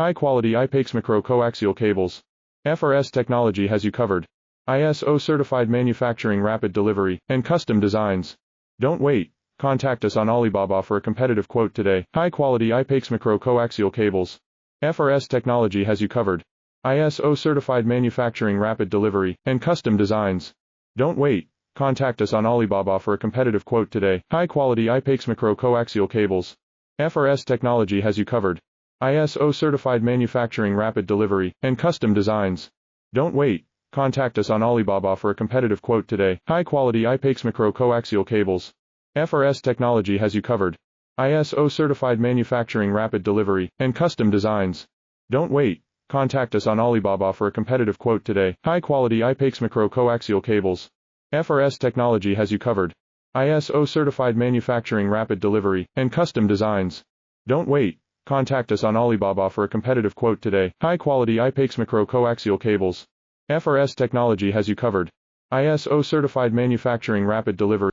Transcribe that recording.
High-quality I-PEX micro-coaxial cables. FRS technology has you covered. ISO-certified manufacturing, rapid delivery, and custom designs. Don't wait. Contact us on Alibaba for a competitive quote today. High-quality I-PEX micro-coaxial cables. FRS technology has you covered. ISO-certified manufacturing, rapid delivery, and custom designs. Don't wait. Contact us on Alibaba for a competitive quote today. High-quality I-PEX micro-coaxial cables. FRS technology has you covered. ISO-certified manufacturing, rapid delivery, and custom designs. Don't wait. Contact us on Alibaba for a competitive quote today. High-quality I-PEX micro-coaxial cables. FRS technology has you covered. ISO-certified manufacturing, rapid delivery, and custom designs. Don't wait. Contact us on Alibaba for a competitive quote today. High-quality I-PEX micro-coaxial cables. FRS technology has you covered. ISO-certified manufacturing, rapid delivery, and custom designs. Don't wait. Contact us on Alibaba for a competitive quote today. High-quality I-PEX micro-coaxial cables. FRS technology has you covered. ISO-certified manufacturing, rapid delivery.